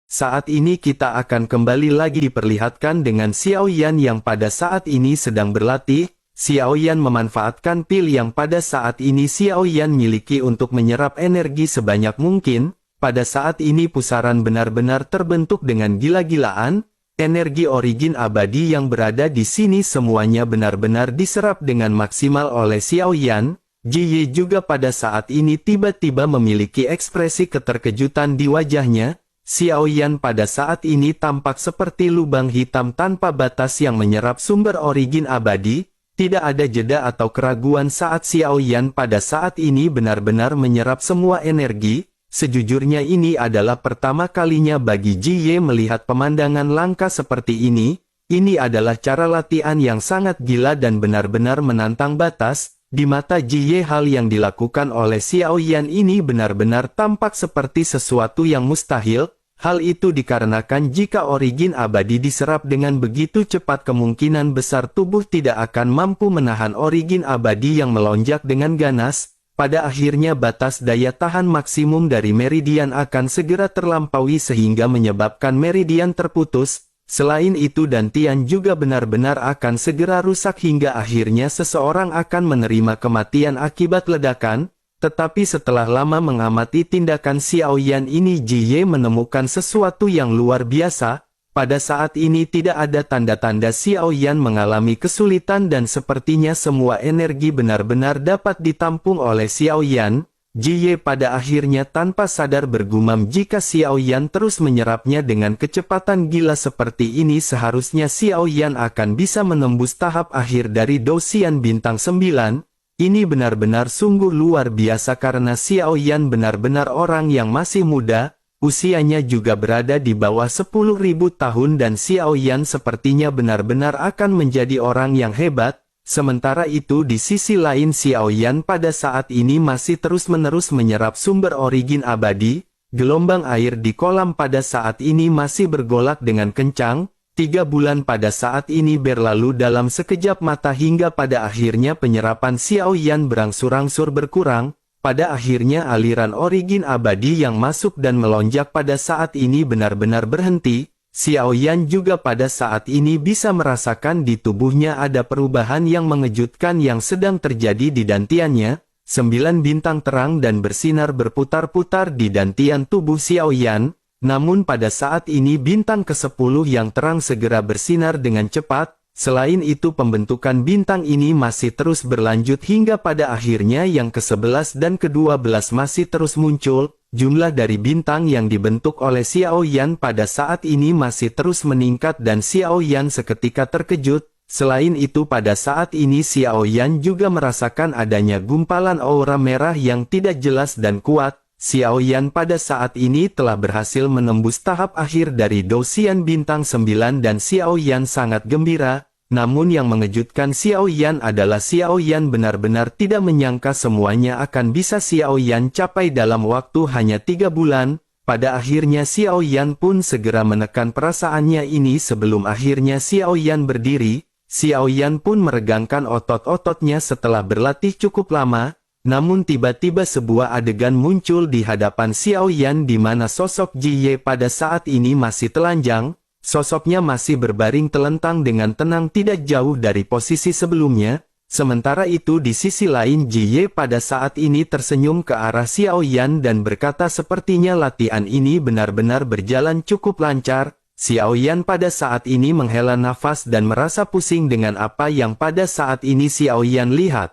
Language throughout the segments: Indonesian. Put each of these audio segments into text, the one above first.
Saat ini kita akan kembali lagi diperlihatkan dengan Xiao Yan yang pada saat ini sedang berlatih. Xiao Yan memanfaatkan pil yang pada saat ini Xiao Yan miliki untuk menyerap energi sebanyak mungkin. Pada saat ini pusaran benar-benar terbentuk dengan gila-gilaan. Energi origin abadi yang berada di sini semuanya benar-benar diserap dengan maksimal oleh Xiao Yan. Ji Ye juga pada saat ini tiba-tiba memiliki ekspresi keterkejutan di wajahnya. Xiao Yan pada saat ini tampak seperti lubang hitam tanpa batas yang menyerap sumber origin abadi. Tidak ada jeda atau keraguan saat Xiao Yan pada saat ini benar-benar menyerap semua energi. Sejujurnya ini adalah pertama kalinya bagi Ji Ye melihat pemandangan langka seperti ini. Ini adalah cara latihan yang sangat gila dan benar-benar menantang batas. Di mata Ji Ye hal yang dilakukan oleh Xiao Yan ini benar-benar tampak seperti sesuatu yang mustahil. Hal itu dikarenakan jika origin abadi diserap dengan begitu cepat kemungkinan besar tubuh tidak akan mampu menahan origin abadi yang melonjak dengan ganas. Pada akhirnya batas daya tahan maksimum dari meridian akan segera terlampaui sehingga menyebabkan meridian terputus. Selain itu dantian juga benar-benar akan segera rusak hingga akhirnya seseorang akan menerima kematian akibat ledakan. Tetapi setelah lama mengamati tindakan Xiao Yan ini Ji Ye menemukan sesuatu yang luar biasa. Pada saat ini tidak ada tanda-tanda Xiao Yan mengalami kesulitan dan sepertinya semua energi benar-benar dapat ditampung oleh Xiao Yan. Ji Ye pada akhirnya tanpa sadar bergumam jika Xiao Yan terus menyerapnya dengan kecepatan gila seperti ini seharusnya Xiao Yan akan bisa menembus tahap akhir dari Douxian Bintang 9. Ini benar-benar sungguh luar biasa karena Xiao Yan benar-benar orang yang masih muda, usianya juga berada di bawah 10.000 tahun dan Xiao Yan sepertinya benar-benar akan menjadi orang yang hebat. Sementara itu di sisi lain Xiao Yan pada saat ini masih terus-menerus menyerap sumber origin abadi. Gelombang air di kolam pada saat ini masih bergolak dengan kencang. 3 bulan pada saat ini berlalu dalam sekejap mata hingga pada akhirnya penyerapan Xiao Yan berangsur-angsur berkurang. Pada akhirnya aliran origin abadi yang masuk dan melonjak pada saat ini benar-benar berhenti. Xiao Yan juga pada saat ini bisa merasakan di tubuhnya ada perubahan yang mengejutkan yang sedang terjadi di dantiannya. 9 bintang terang dan bersinar berputar-putar di dantian tubuh Xiao Yan. Namun pada saat ini bintang ke-10 yang terang segera bersinar dengan cepat. Selain itu pembentukan bintang ini masih terus berlanjut hingga pada akhirnya yang ke-11 dan ke-12 masih terus muncul. Jumlah dari bintang yang dibentuk oleh Xiao Yan pada saat ini masih terus meningkat dan Xiao Yan seketika terkejut. Selain itu pada saat ini Xiao Yan juga merasakan adanya gumpalan aura merah yang tidak jelas dan kuat. Xiao Yan pada saat ini telah berhasil menembus tahap akhir dari Douxian Bintang 9 dan Xiao Yan sangat gembira. Namun yang mengejutkan Xiao Yan adalah Xiao Yan benar-benar tidak menyangka semuanya akan bisa Xiao Yan capai dalam waktu hanya 3 bulan. Pada akhirnya Xiao Yan pun segera menekan perasaannya ini sebelum akhirnya Xiao Yan berdiri. Xiao Yan pun meregangkan otot-ototnya setelah berlatih cukup lama. Namun tiba-tiba sebuah adegan muncul di hadapan Xiao Yan di mana sosok Ji Ye pada saat ini masih telanjang. Sosoknya masih berbaring telentang dengan tenang tidak jauh dari posisi sebelumnya. Sementara itu di sisi lain Ji Ye pada saat ini tersenyum ke arah Xiao Yan dan berkata sepertinya latihan ini benar-benar berjalan cukup lancar. Xiao Yan pada saat ini menghela nafas dan merasa pusing dengan apa yang pada saat ini Xiao Yan lihat.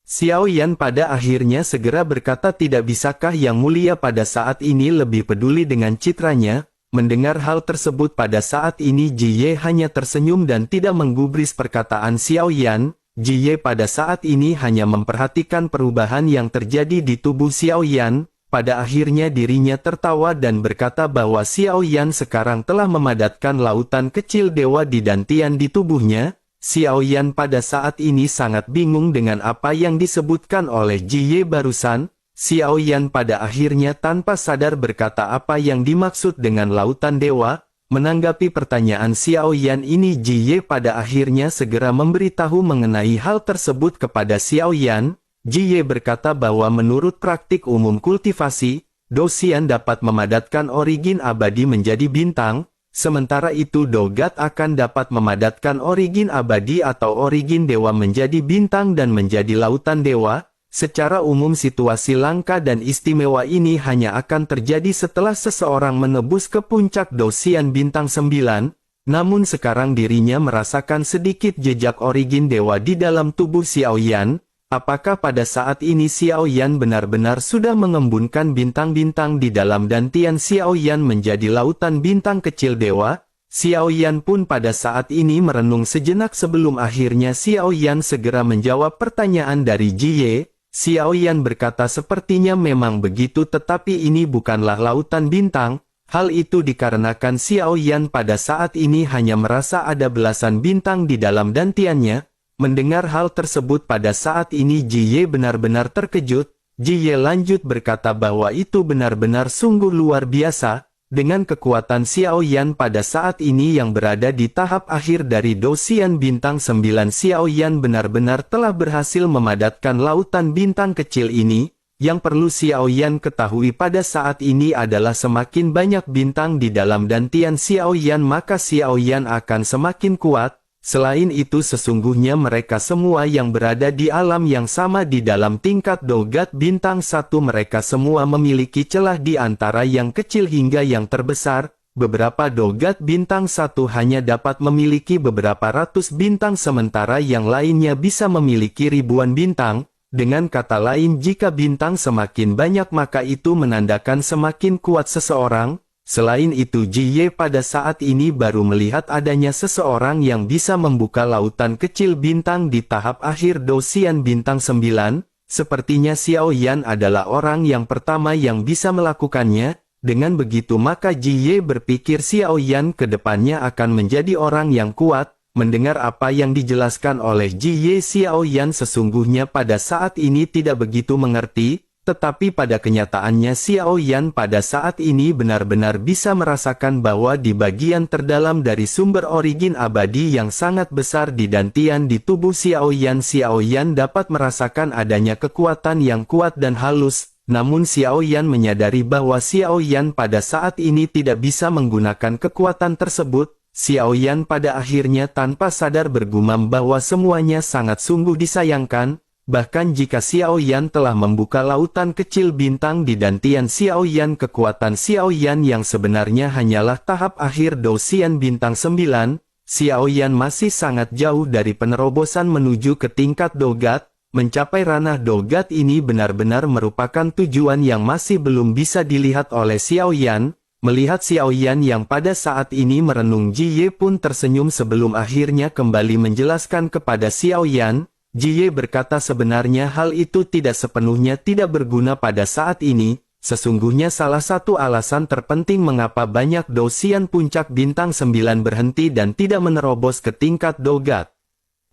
Xiao Yan pada akhirnya segera berkata tidak bisakah Yang Mulia pada saat ini lebih peduli dengan citranya. Mendengar hal tersebut pada saat ini Ji Ye hanya tersenyum dan tidak menggubris perkataan Xiao Yan. Ji Ye pada saat ini hanya memperhatikan perubahan yang terjadi di tubuh Xiao Yan. Pada akhirnya dirinya tertawa dan berkata bahwa Xiao Yan sekarang telah memadatkan lautan kecil dewa di dantian di tubuhnya. Xiao Yan pada saat ini sangat bingung dengan apa yang disebutkan oleh Ji Ye barusan. Xiao Yan pada akhirnya tanpa sadar berkata apa yang dimaksud dengan lautan dewa. Menanggapi pertanyaan Xiao Yan ini Ji Ye pada akhirnya segera memberitahu mengenai hal tersebut kepada Xiao Yan. Ji Ye berkata bahwa menurut praktik umum kultivasi, Dou-Xian dapat memadatkan origin abadi menjadi bintang, sementara itu Dogat akan dapat memadatkan origin abadi atau origin dewa menjadi bintang dan menjadi lautan dewa. Secara umum situasi langka dan istimewa ini hanya akan terjadi setelah seseorang menebus ke puncak Dou-Xian bintang 9, namun sekarang dirinya merasakan sedikit jejak origin dewa di dalam tubuh Xiaoyan. Apakah pada saat ini Xiaoyan benar-benar sudah mengembunkan bintang-bintang di dalam dantian Xiaoyan menjadi lautan bintang kecil dewa? Xiaoyan pun pada saat ini merenung sejenak sebelum akhirnya Xiaoyan segera menjawab pertanyaan dari Jiye. Xiaoyan berkata sepertinya memang begitu tetapi ini bukanlah lautan bintang. Hal itu dikarenakan Xiaoyan pada saat ini hanya merasa ada belasan bintang di dalam dantiannya. Mendengar hal tersebut pada saat ini Jiye benar-benar terkejut. Jiye lanjut berkata bahwa itu benar-benar sungguh luar biasa. Dengan kekuatan Xiaoyan pada saat ini yang berada di tahap akhir dari Dou-Xian bintang 9, Xiaoyan benar-benar telah berhasil memadatkan lautan bintang kecil ini. Yang perlu Xiaoyan ketahui pada saat ini adalah semakin banyak bintang di dalam dantian Xiaoyan maka Xiaoyan akan semakin kuat. Selain itu sesungguhnya mereka semua yang berada di alam yang sama di dalam tingkat Dogat bintang 1 mereka semua memiliki celah di antara yang kecil hingga yang terbesar. Beberapa Dogat bintang 1 hanya dapat memiliki beberapa ratus bintang sementara yang lainnya bisa memiliki ribuan bintang. Dengan kata lain jika bintang semakin banyak maka itu menandakan semakin kuat seseorang. Selain itu Jiye pada saat ini baru melihat adanya seseorang yang bisa membuka lautan kecil bintang di tahap akhir Dou-Xian bintang 9. Sepertinya Xiaoyan adalah orang yang pertama yang bisa melakukannya. Dengan begitu maka Jiye berpikir Xiaoyan ke depannya akan menjadi orang yang kuat. Mendengar apa yang dijelaskan oleh Jiye Xiaoyan sesungguhnya pada saat ini tidak begitu mengerti. Tetapi pada kenyataannya Xiaoyan pada saat ini benar-benar bisa merasakan bahwa di bagian terdalam dari sumber origin abadi yang sangat besar di dantian di tubuh Xiaoyan dapat merasakan adanya kekuatan yang kuat dan halus. Namun Xiaoyan menyadari bahwa Xiaoyan pada saat ini tidak bisa menggunakan kekuatan tersebut. Xiaoyan pada akhirnya tanpa sadar bergumam bahwa semuanya sangat sungguh disayangkan. Bahkan jika Xiaoyan telah membuka lautan kecil bintang di dantian Xiaoyan kekuatan Xiaoyan yang sebenarnya hanyalah tahap akhir Dou-Xian bintang 9, Xiaoyan masih sangat jauh dari penerobosan menuju ke tingkat Dogat. Mencapai ranah Dogat ini benar-benar merupakan tujuan yang masih belum bisa dilihat oleh Xiaoyan. Melihat Xiaoyan yang pada saat ini merenung Jiye pun tersenyum sebelum akhirnya kembali menjelaskan kepada Xiaoyan. Jiye berkata sebenarnya hal itu tidak sepenuhnya tidak berguna pada saat ini, sesungguhnya salah satu alasan terpenting mengapa banyak Dou-Xian puncak bintang 9 berhenti dan tidak menerobos ke tingkat Dogat.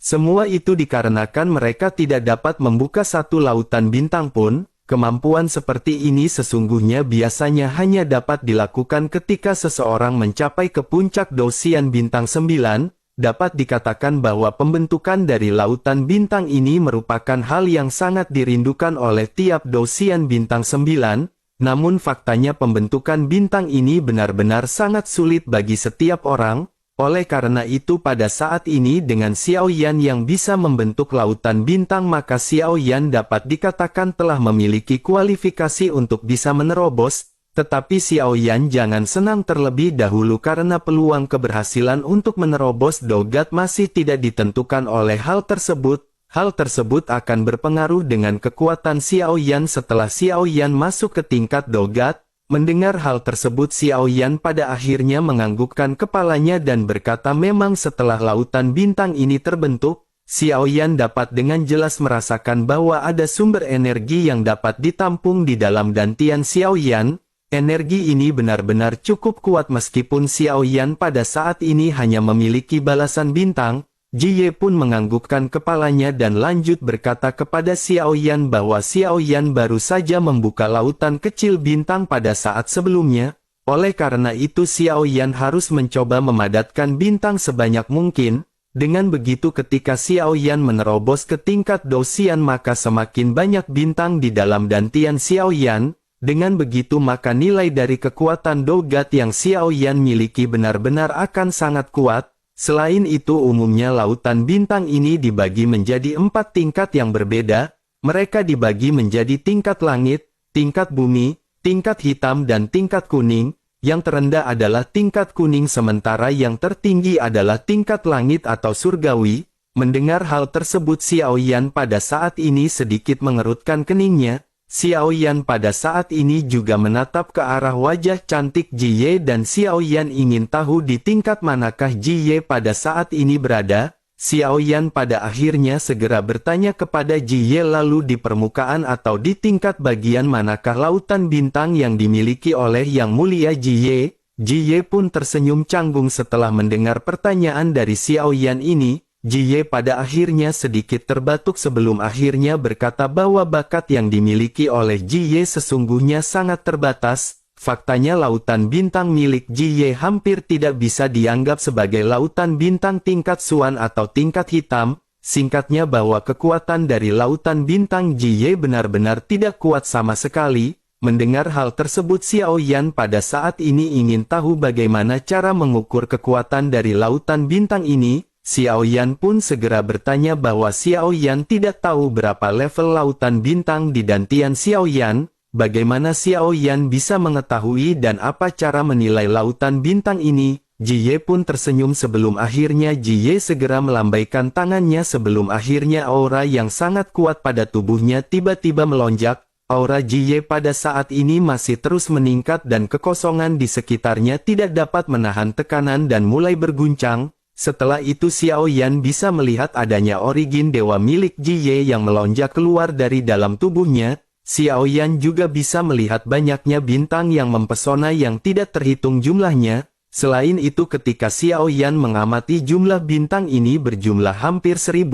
Semua itu dikarenakan mereka tidak dapat membuka satu lautan bintang pun. Kemampuan seperti ini sesungguhnya biasanya hanya dapat dilakukan ketika seseorang mencapai ke puncak Dou-Xian bintang 9. Dapat dikatakan bahwa pembentukan dari lautan bintang ini merupakan hal yang sangat dirindukan oleh tiap Dou-Xian bintang 9, namun faktanya pembentukan bintang ini benar-benar sangat sulit bagi setiap orang. Oleh karena itu pada saat ini dengan Xiaoyan yang bisa membentuk lautan bintang maka Xiaoyan dapat dikatakan telah memiliki kualifikasi untuk bisa menerobos. Tetapi Xiaoyan jangan senang terlebih dahulu karena peluang keberhasilan untuk menerobos Dogat masih tidak ditentukan oleh hal tersebut. Hal tersebut akan berpengaruh dengan kekuatan Xiaoyan setelah Xiaoyan masuk ke tingkat Dogat. Mendengar hal tersebut Xiaoyan pada akhirnya menganggukkan kepalanya dan berkata memang setelah lautan bintang ini terbentuk, Xiaoyan dapat dengan jelas merasakan bahwa ada sumber energi yang dapat ditampung di dalam dantian Xiaoyan. Energi ini benar-benar cukup kuat meskipun Xiaoyan pada saat ini hanya memiliki balasan bintang. Jiye pun menganggukkan kepalanya dan lanjut berkata kepada Xiaoyan bahwa Xiaoyan baru saja membuka lautan kecil bintang pada saat sebelumnya. Oleh karena itu Xiaoyan harus mencoba memadatkan bintang sebanyak mungkin. Dengan begitu ketika Xiaoyan menerobos ke tingkat Dou-Xian maka semakin banyak bintang di dalam dantian Xiaoyan. Dengan begitu maka nilai dari kekuatan Dogat yang Xiao Yan miliki benar-benar akan sangat kuat. Selain itu umumnya lautan bintang ini dibagi menjadi 4 tingkat yang berbeda. Mereka dibagi menjadi tingkat langit, tingkat bumi, tingkat hitam dan tingkat kuning. Yang terendah adalah tingkat kuning sementara yang tertinggi adalah tingkat langit atau surgawi. Mendengar hal tersebut Xiao Yan pada saat ini sedikit mengerutkan keningnya. Xiao Yan pada saat ini juga menatap ke arah wajah cantik Ji Ye dan Xiao Yan ingin tahu di tingkat manakah Ji Ye pada saat ini berada. Xiao Yan pada akhirnya segera bertanya kepada Ji Ye lalu di permukaan atau di tingkat bagian manakah lautan bintang yang dimiliki oleh Yang Mulia Ji Ye. Ji Ye pun tersenyum canggung setelah mendengar pertanyaan dari Xiao Yan ini. Ji Ye pada akhirnya sedikit terbatuk sebelum akhirnya berkata bahwa bakat yang dimiliki oleh Ji Ye sesungguhnya sangat terbatas. Faktanya lautan bintang milik Ji Ye hampir tidak bisa dianggap sebagai lautan bintang tingkat Suan atau tingkat hitam. Singkatnya bahwa kekuatan dari lautan bintang Ji Ye benar-benar tidak kuat sama sekali. Mendengar hal tersebut Xiao Yan pada saat ini ingin tahu bagaimana cara mengukur kekuatan dari lautan bintang ini. Xiao Yan pun segera bertanya bahwa Xiao Yan tidak tahu berapa level lautan bintang di Dantian Xiao Yan. Bagaimana Xiao Yan bisa mengetahui dan apa cara menilai lautan bintang ini? Ji Ye pun tersenyum sebelum akhirnya Ji Ye segera melambaikan tangannya sebelum akhirnya aura yang sangat kuat pada tubuhnya tiba-tiba melonjak. Aura Ji Ye pada saat ini masih terus meningkat dan kekosongan di sekitarnya tidak dapat menahan tekanan dan mulai berguncang. Setelah itu Xiao Yan bisa melihat adanya origin dewa milik Ji Ye yang melonjak keluar dari dalam tubuhnya. Xiao Yan juga bisa melihat banyaknya bintang yang mempesona yang tidak terhitung jumlahnya. Selain itu ketika Xiao Yan mengamati jumlah bintang ini berjumlah hampir 1000,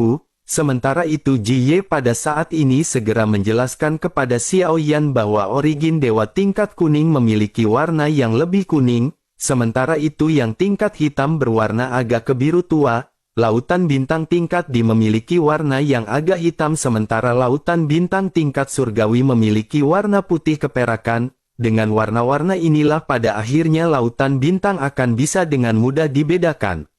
sementara itu Ji Ye pada saat ini segera menjelaskan kepada Xiao Yan bahwa origin dewa tingkat kuning memiliki warna yang lebih kuning, sementara itu yang tingkat hitam berwarna agak kebiru tua. Lautan bintang tingkat di memiliki warna yang agak hitam sementara lautan bintang tingkat surgawi memiliki warna putih keperakan. Dengan warna-warna inilah pada akhirnya lautan bintang akan bisa dengan mudah dibedakan.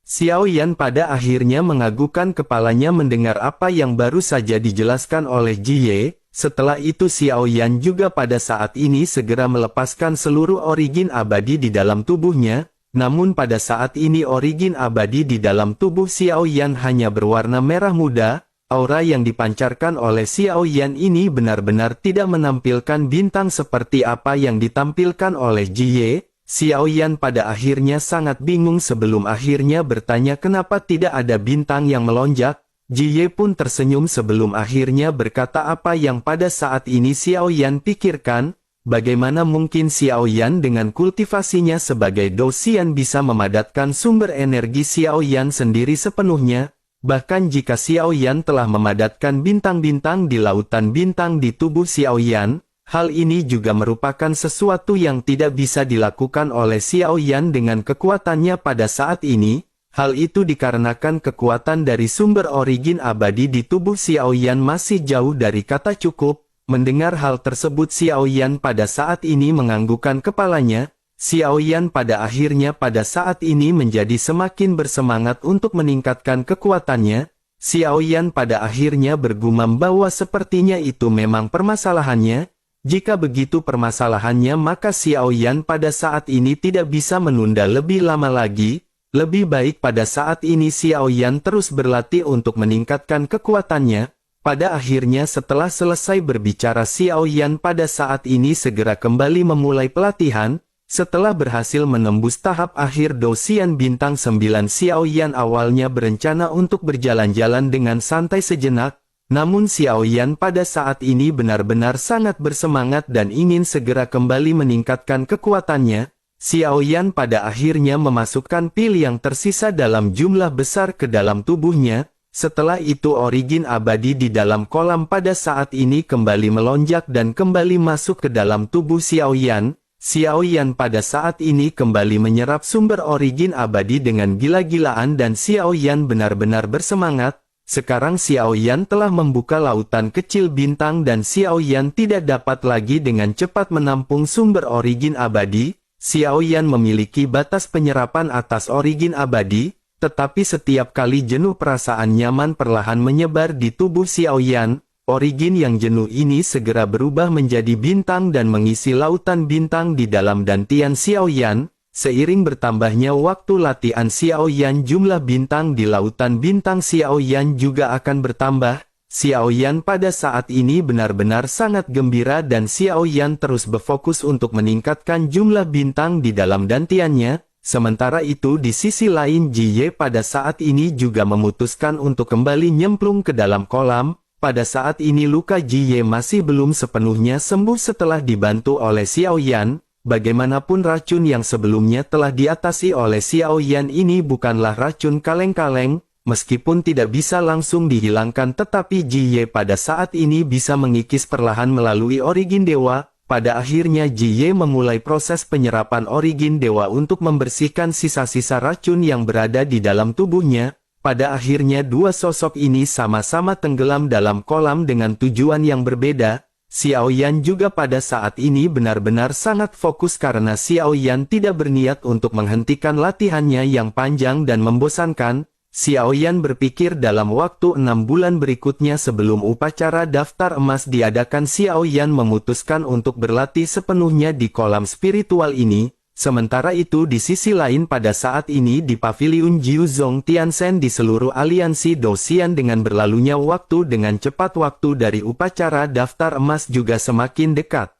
Xiao Yan pada akhirnya mengagukan kepalanya mendengar apa yang baru saja dijelaskan oleh Ji Ye. Setelah itu Xiao Yan juga pada saat ini segera melepaskan seluruh origin abadi di dalam tubuhnya. Namun pada saat ini origin abadi di dalam tubuh Xiao Yan hanya berwarna merah muda. Aura yang dipancarkan oleh Xiao Yan ini benar-benar tidak menampilkan bintang seperti apa yang ditampilkan oleh Ji Ye. Xiao Yan pada akhirnya sangat bingung sebelum akhirnya bertanya kenapa tidak ada bintang yang melonjak. Ji Ye pun tersenyum sebelum akhirnya berkata apa yang pada saat ini Xiao Yan pikirkan. Bagaimana mungkin Xiao Yan dengan kultivasinya sebagai Dou-Xian bisa memadatkan sumber energi Xiao Yan sendiri sepenuhnya? Bahkan jika Xiao Yan telah memadatkan bintang-bintang di lautan bintang di tubuh Xiao Yan, hal ini juga merupakan sesuatu yang tidak bisa dilakukan oleh Xiao Yan dengan kekuatannya pada saat ini. Hal itu dikarenakan kekuatan dari sumber origin abadi di tubuh Xiao Yan masih jauh dari kata cukup. Mendengar hal tersebut Xiao Yan pada saat ini menganggukkan kepalanya. Xiao Yan pada akhirnya pada saat ini menjadi semakin bersemangat untuk meningkatkan kekuatannya. Xiao Yan pada akhirnya bergumam bahwa sepertinya itu memang permasalahannya. Jika begitu permasalahannya maka Xiao Yan pada saat ini tidak bisa menunda lebih lama lagi. Lebih baik pada saat ini Xiao Yan terus berlatih untuk meningkatkan kekuatannya. Pada akhirnya setelah selesai berbicara Xiao Yan pada saat ini segera kembali memulai pelatihan. Setelah berhasil menembus tahap akhir Dou-Xian bintang 9 Xiao Yan awalnya berencana untuk berjalan-jalan dengan santai sejenak. Namun Xiao Yan pada saat ini benar-benar sangat bersemangat dan ingin segera kembali meningkatkan kekuatannya. Xiao Yan pada akhirnya memasukkan pil yang tersisa dalam jumlah besar ke dalam tubuhnya. Setelah itu origin abadi di dalam kolam pada saat ini kembali melonjak dan kembali masuk ke dalam tubuh Xiao Yan. Xiao Yan pada saat ini kembali menyerap sumber origin abadi dengan gila-gilaan dan Xiao Yan benar-benar bersemangat. Sekarang Xiao Yan telah membuka lautan kecil bintang dan Xiao Yan tidak dapat lagi dengan cepat menampung sumber origin abadi. Xiao Yan memiliki batas penyerapan atas origin abadi, tetapi setiap kali jenuh perasaan nyaman perlahan menyebar di tubuh Xiao Yan. Origin yang jenuh ini segera berubah menjadi bintang dan mengisi lautan bintang di dalam dantian Xiao Yan. Seiring bertambahnya waktu latihan Xiao Yan, jumlah bintang di lautan bintang Xiao Yan juga akan bertambah. Xiao Yan pada saat ini benar-benar sangat gembira dan Xiao Yan terus berfokus untuk meningkatkan jumlah bintang di dalam dantiannya. Sementara itu di sisi lain Ji Ye pada saat ini juga memutuskan untuk kembali nyemplung ke dalam kolam. Pada saat ini luka Ji Ye masih belum sepenuhnya sembuh setelah dibantu oleh Xiao Yan. Bagaimanapun racun yang sebelumnya telah diatasi oleh Xiao Yan ini bukanlah racun kaleng-kaleng, meskipun tidak bisa langsung dihilangkan tetapi Ji Ye pada saat ini bisa mengikis perlahan melalui origin dewa. Pada akhirnya Ji Ye memulai proses penyerapan origin dewa untuk membersihkan sisa-sisa racun yang berada di dalam tubuhnya. Pada akhirnya dua sosok ini sama-sama tenggelam dalam kolam dengan tujuan yang berbeda. Xiao Yan juga pada saat ini benar-benar sangat fokus karena Xiao Yan tidak berniat untuk menghentikan latihannya yang panjang dan membosankan. Xiao Yan berpikir dalam waktu 6 bulan berikutnya sebelum upacara daftar emas diadakan Xiao Yan memutuskan untuk berlatih sepenuhnya di kolam spiritual ini. Sementara itu di sisi lain pada saat ini di Paviliun Jiuzhong Tianzhen di seluruh aliansi Dosian dengan berlalunya waktu dengan cepat waktu dari upacara daftar emas juga semakin dekat.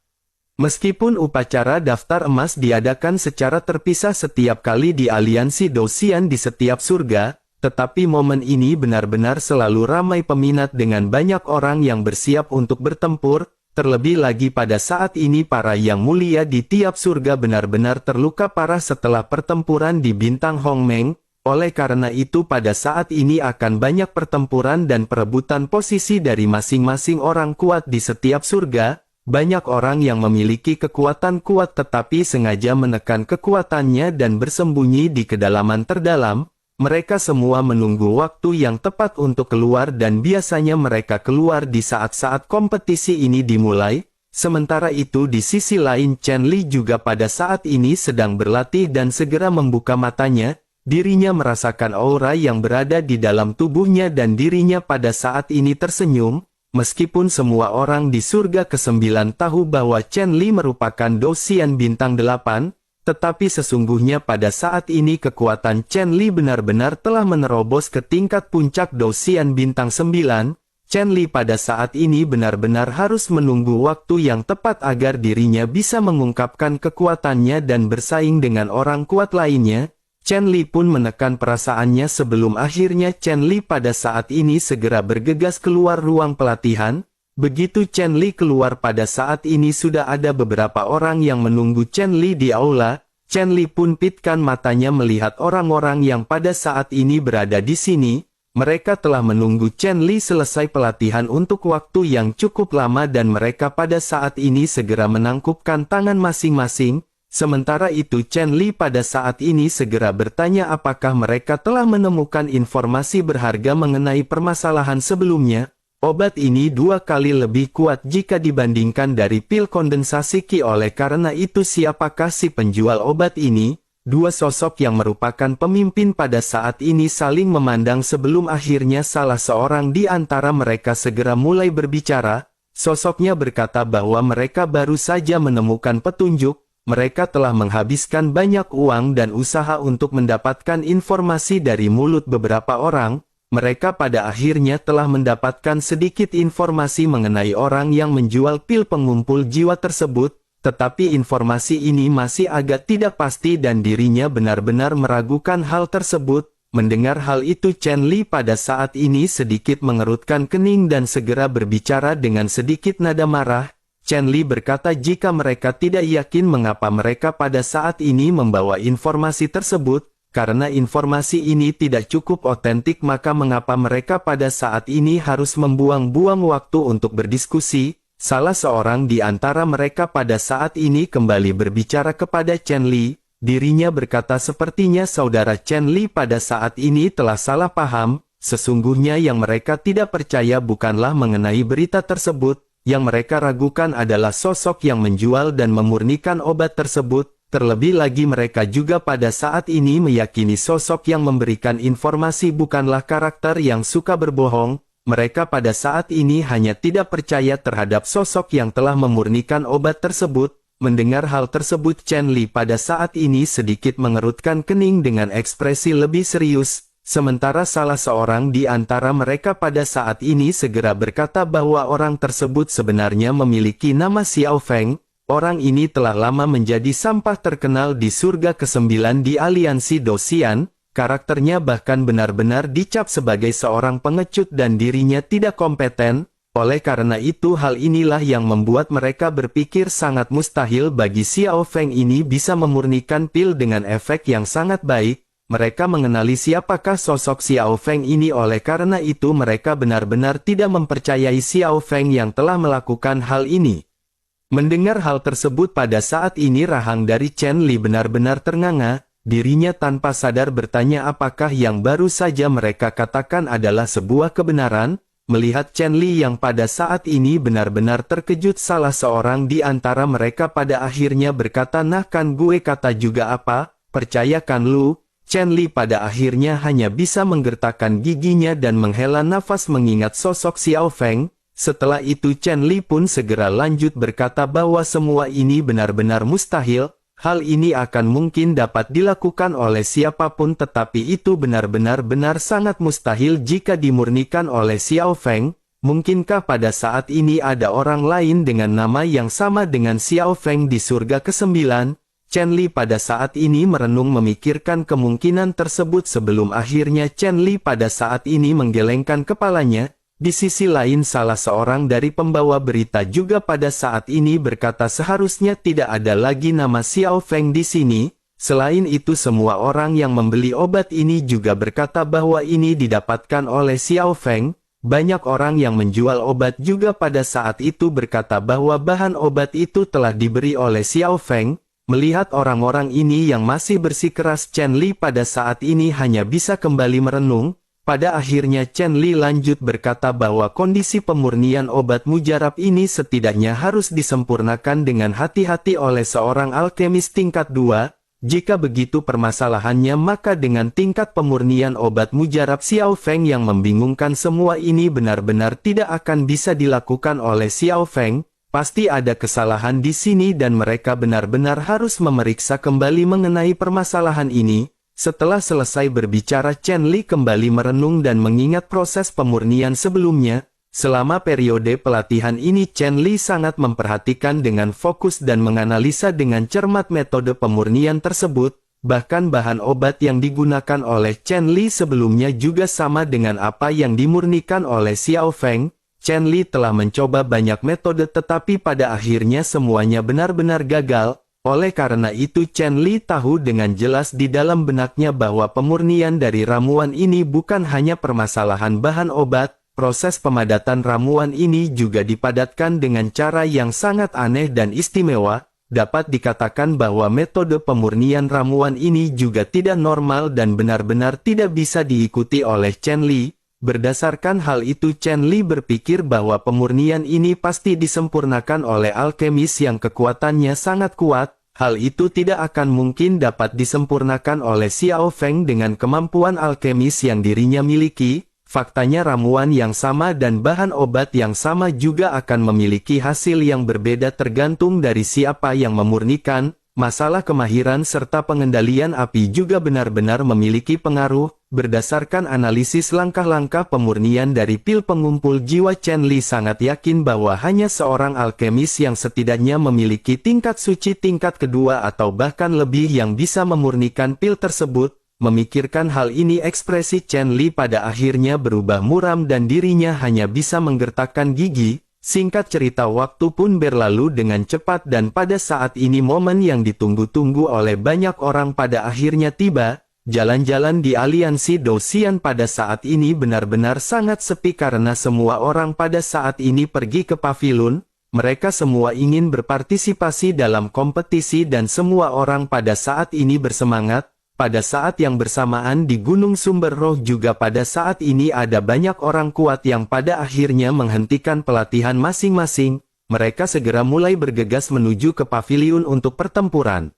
Meskipun upacara daftar emas diadakan secara terpisah setiap kali di aliansi Dosian di setiap surga, tetapi momen ini benar-benar selalu ramai peminat dengan banyak orang yang bersiap untuk bertempur. Terlebih lagi pada saat ini para yang mulia di tiap surga benar-benar terluka parah setelah pertempuran di bintang Hongmeng. Oleh karena itu pada saat ini akan banyak pertempuran dan perebutan posisi dari masing-masing orang kuat di setiap surga. Banyak orang yang memiliki kekuatan kuat tetapi sengaja menekan kekuatannya dan bersembunyi di kedalaman terdalam. Mereka semua menunggu waktu yang tepat untuk keluar dan biasanya mereka keluar di saat-saat kompetisi ini dimulai. Sementara itu di sisi lain Chen Li juga pada saat ini sedang berlatih dan segera membuka matanya. Dirinya merasakan aura yang berada di dalam tubuhnya dan dirinya pada saat ini tersenyum. Meskipun semua orang di surga ke-9 tahu bahwa Chen Li merupakan Dosian bintang 8, tetapi sesungguhnya pada saat ini kekuatan Chen Li benar-benar telah menerobos ke tingkat puncak Dosian bintang 9. Chen Li pada saat ini benar-benar harus menunggu waktu yang tepat agar dirinya bisa mengungkapkan kekuatannya dan bersaing dengan orang kuat lainnya. Chen Li pun menekan perasaannya sebelum akhirnya Chen Li pada saat ini segera bergegas keluar ruang pelatihan. Begitu Chen Li keluar pada saat ini sudah ada beberapa orang yang menunggu Chen Li di aula. Chen Li pun pitkan matanya melihat orang-orang yang pada saat ini berada di sini. Mereka telah menunggu Chen Li selesai pelatihan untuk waktu yang cukup lama dan mereka pada saat ini segera menangkupkan tangan masing-masing. Sementara itu Chen Li pada saat ini segera bertanya apakah mereka telah menemukan informasi berharga mengenai permasalahan sebelumnya. Obat ini 2 kali lebih kuat jika dibandingkan dari pil kondensasi Qi. Oleh karena itu siapakah si penjual obat ini? Dua sosok yang merupakan pemimpin pada saat ini saling memandang sebelum akhirnya salah seorang di antara mereka segera mulai berbicara. Sosoknya berkata bahwa mereka baru saja menemukan petunjuk. Mereka telah menghabiskan banyak uang dan usaha untuk mendapatkan informasi dari mulut beberapa orang. Mereka pada akhirnya telah mendapatkan sedikit informasi mengenai orang yang menjual pil pengumpul jiwa tersebut, tetapi informasi ini masih agak tidak pasti dan dirinya benar-benar meragukan hal tersebut. Mendengar hal itu Chen Li pada saat ini sedikit mengerutkan kening dan segera berbicara dengan sedikit nada marah. Chen Li berkata jika mereka tidak yakin mengapa mereka pada saat ini membawa informasi tersebut, karena informasi ini tidak cukup otentik maka mengapa mereka pada saat ini harus membuang-buang waktu untuk berdiskusi. Salah seorang di antara mereka pada saat ini kembali berbicara kepada Chen Li. Dirinya berkata sepertinya saudara Chen Li pada saat ini telah salah paham. Sesungguhnya yang mereka tidak percaya bukanlah mengenai berita tersebut, yang mereka ragukan adalah sosok yang menjual dan memurnikan obat tersebut. Terlebih lagi mereka juga pada saat ini meyakini sosok yang memberikan informasi bukanlah karakter yang suka berbohong. Mereka pada saat ini hanya tidak percaya terhadap sosok yang telah memurnikan obat tersebut. Mendengar hal tersebut, Chen Li pada saat ini sedikit mengerutkan kening dengan ekspresi lebih serius. Sementara salah seorang di antara mereka pada saat ini segera berkata bahwa orang tersebut sebenarnya memiliki nama Xiao Feng. Orang ini telah lama menjadi sampah terkenal di surga ke-9 di aliansi Dosian. Karakternya bahkan benar-benar dicap sebagai seorang pengecut dan dirinya tidak kompeten. Oleh karena itu hal inilah yang membuat mereka berpikir sangat mustahil bagi Xiao Feng ini bisa memurnikan pil dengan efek yang sangat baik. Mereka mengenali siapakah sosok Xiao Feng ini, oleh karena itu mereka benar-benar tidak mempercayai Xiao Feng yang telah melakukan hal ini. Mendengar hal tersebut pada saat ini rahang dari Chen Li benar-benar ternganga. Dirinya tanpa sadar bertanya apakah yang baru saja mereka katakan adalah sebuah kebenaran. Melihat Chen Li yang pada saat ini benar-benar terkejut, salah seorang di antara mereka pada akhirnya berkata, "Nah kan gue kata juga apa, percayakan lu." Chen Li pada akhirnya hanya bisa menggertakkan giginya dan menghela nafas mengingat sosok Xiao Feng. Setelah itu Chen Li pun segera lanjut berkata bahwa semua ini benar-benar mustahil. Hal ini akan mungkin dapat dilakukan oleh siapapun, tetapi itu benar-benar sangat mustahil jika dimurnikan oleh Xiao Feng. Mungkinkah pada saat ini ada orang lain dengan nama yang sama dengan Xiao Feng di surga ke-9? Chen Li pada saat ini merenung memikirkan kemungkinan tersebut sebelum akhirnya Chen Li pada saat ini menggelengkan kepalanya. Di sisi lain salah seorang dari pembawa berita juga pada saat ini berkata seharusnya tidak ada lagi nama Xiao Feng di sini. Selain itu semua orang yang membeli obat ini juga berkata bahwa ini didapatkan oleh Xiao Feng. Banyak orang yang menjual obat juga pada saat itu berkata bahwa bahan obat itu telah diberi oleh Xiao Feng. Melihat orang-orang ini yang masih bersikeras, Chen Li pada saat ini hanya bisa kembali merenung. Pada akhirnya Chen Li lanjut berkata bahwa kondisi pemurnian obat mujarab ini setidaknya harus disempurnakan dengan hati-hati oleh seorang alkemis tingkat 2. Jika begitu permasalahannya, maka dengan tingkat pemurnian obat mujarab Xiao Feng yang membingungkan, semua ini benar-benar tidak akan bisa dilakukan oleh Xiao Feng. Pasti ada kesalahan di sini dan mereka benar-benar harus memeriksa kembali mengenai permasalahan ini. Setelah selesai berbicara, Chen Li kembali merenung dan mengingat proses pemurnian sebelumnya. Selama periode pelatihan ini Chen Li sangat memperhatikan dengan fokus dan menganalisa dengan cermat metode pemurnian tersebut. Bahkan bahan obat yang digunakan oleh Chen Li sebelumnya juga sama dengan apa yang dimurnikan oleh Xiao Feng. Chen Li telah mencoba banyak metode tetapi pada akhirnya semuanya benar-benar gagal. Oleh karena itu Chen Li tahu dengan jelas di dalam benaknya bahwa pemurnian dari ramuan ini bukan hanya permasalahan bahan obat. Proses pemadatan ramuan ini juga dipadatkan dengan cara yang sangat aneh dan istimewa. Dapat dikatakan bahwa metode pemurnian ramuan ini juga tidak normal dan benar-benar tidak bisa diikuti oleh Chen Li. Berdasarkan hal itu Chen Li berpikir bahwa pemurnian ini pasti disempurnakan oleh alkemis yang kekuatannya sangat kuat. Hal itu tidak akan mungkin dapat disempurnakan oleh Xiao Feng dengan kemampuan alkemis yang dirinya miliki. Faktanya ramuan yang sama dan bahan obat yang sama juga akan memiliki hasil yang berbeda tergantung dari siapa yang memurnikan. Masalah kemahiran serta pengendalian api juga benar-benar memiliki pengaruh. Berdasarkan analisis langkah-langkah pemurnian dari pil pengumpul jiwa, Chen Li sangat yakin bahwa hanya seorang alkemis yang setidaknya memiliki tingkat suci tingkat kedua atau bahkan lebih yang bisa memurnikan pil tersebut. Memikirkan hal ini ekspresi Chen Li pada akhirnya berubah muram dan dirinya hanya bisa menggertakkan gigi. Singkat cerita, waktu pun berlalu dengan cepat dan pada saat ini momen yang ditunggu-tunggu oleh banyak orang pada akhirnya tiba. Jalan-jalan di aliansi Dosian pada saat ini benar-benar sangat sepi karena semua orang pada saat ini pergi ke pavilion. Mereka semua ingin berpartisipasi dalam kompetisi dan semua orang pada saat ini bersemangat. pada saat yang bersamaan di Gunung Sumber Roh juga pada saat ini ada banyak orang kuat yang pada akhirnya menghentikan pelatihan masing-masing. Mereka segera mulai bergegas menuju ke paviliun untuk pertempuran.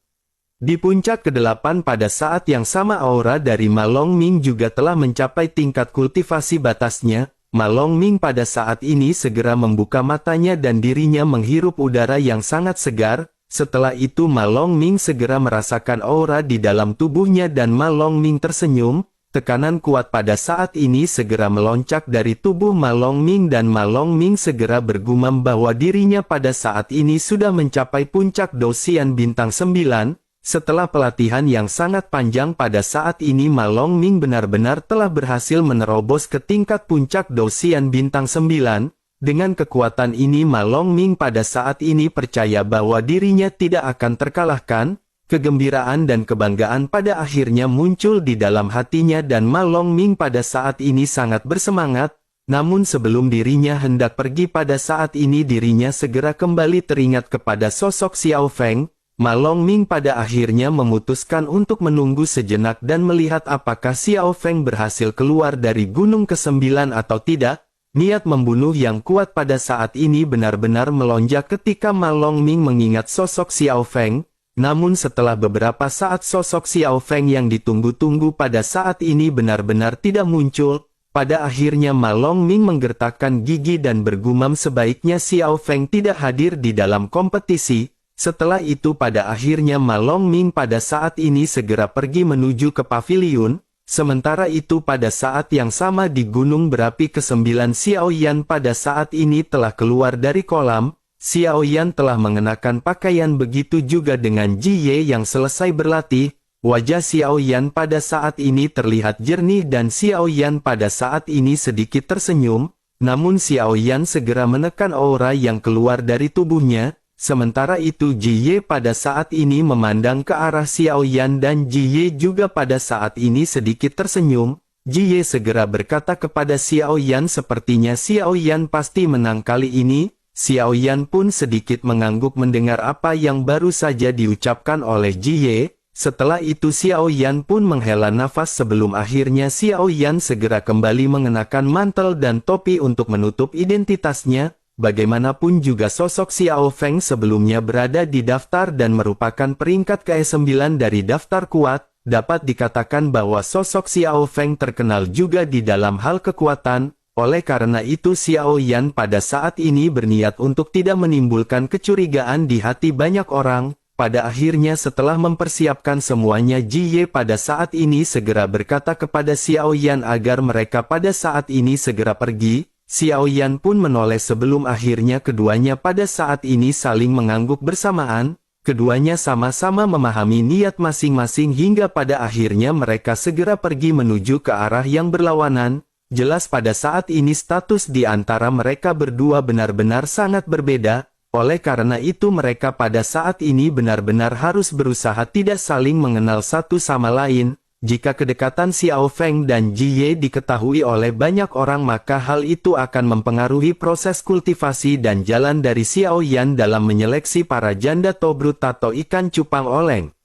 Di puncak ke-8 pada saat yang sama aura dari Ma Longming juga telah mencapai tingkat kultivasi batasnya. Ma Longming pada saat ini segera membuka matanya dan dirinya menghirup udara yang sangat segar. Setelah itu Ma Longming segera merasakan aura di dalam tubuhnya dan Ma Longming tersenyum. Tekanan kuat pada saat ini segera melonjak dari tubuh Ma Longming dan Ma Longming segera bergumam bahwa dirinya pada saat ini sudah mencapai puncak Dosian bintang 9. Setelah pelatihan yang sangat panjang pada saat ini Ma Longming benar-benar telah berhasil menerobos ke tingkat puncak Dosian bintang 9. Dengan kekuatan ini Ma Longming pada saat ini percaya bahwa dirinya tidak akan terkalahkan. Kegembiraan dan kebanggaan pada akhirnya muncul di dalam hatinya dan Ma Longming pada saat ini sangat bersemangat. Namun sebelum dirinya hendak pergi pada saat ini dirinya segera kembali teringat kepada sosok Xiao Feng. Ma Longming pada akhirnya memutuskan untuk menunggu sejenak dan melihat apakah Xiao Feng berhasil keluar dari gunung ke-9 atau tidak. Niat membunuh yang kuat pada saat ini benar-benar melonjak ketika Ma Longming mengingat sosok Xiao Feng. Namun setelah beberapa saat sosok Xiao Feng yang ditunggu-tunggu pada saat ini benar-benar tidak muncul. Pada akhirnya Ma Longming menggertakkan gigi dan bergumam sebaiknya Xiao Feng tidak hadir di dalam kompetisi. Setelah itu pada akhirnya Ma Longming pada saat ini segera pergi menuju ke paviliun. Sementara itu pada saat yang sama di gunung berapi ke-9 Xiao Yan pada saat ini telah keluar dari kolam. Xiao Yan telah mengenakan pakaian begitu juga dengan Ji Ye yang selesai berlatih. Wajah Xiao Yan pada saat ini terlihat jernih dan Xiao Yan pada saat ini sedikit tersenyum. Namun Xiao Yan segera menekan aura yang keluar dari tubuhnya. Sementara itu Ji Ye pada saat ini memandang ke arah Xiao Yan dan Ji Ye juga pada saat ini sedikit tersenyum. Ji Ye segera berkata kepada Xiao Yan sepertinya Xiao Yan pasti menang kali ini. Xiao Yan pun sedikit mengangguk mendengar apa yang baru saja diucapkan oleh Ji Ye. Setelah itu Xiao Yan pun menghela nafas sebelum akhirnya Xiao Yan segera kembali mengenakan mantel dan topi untuk menutup identitasnya. Bagaimanapun juga sosok Xiao Feng sebelumnya berada di daftar dan merupakan peringkat ke-9 dari daftar kuat. Dapat dikatakan bahwa sosok Xiao Feng terkenal juga di dalam hal kekuatan. Oleh karena itu Xiao Yan pada saat ini berniat untuk tidak menimbulkan kecurigaan di hati banyak orang. Pada akhirnya setelah mempersiapkan semuanya Ji Ye pada saat ini segera berkata kepada Xiao Yan agar mereka pada saat ini segera pergi. Xiao Yan pun menoleh sebelum akhirnya keduanya pada saat ini saling mengangguk bersamaan. Keduanya sama-sama memahami niat masing-masing hingga pada akhirnya mereka segera pergi menuju ke arah yang berlawanan. Jelas pada saat ini status di antara mereka berdua benar-benar sangat berbeda, oleh karena itu mereka pada saat ini benar-benar harus berusaha tidak saling mengenal satu sama lain. Jika kedekatan Xiao Feng dan Ji Ye diketahui oleh banyak orang maka hal itu akan mempengaruhi proses kultivasi dan jalan dari Xiao Yan dalam menyeleksi para janda tobrut atau ikan cupang oleng.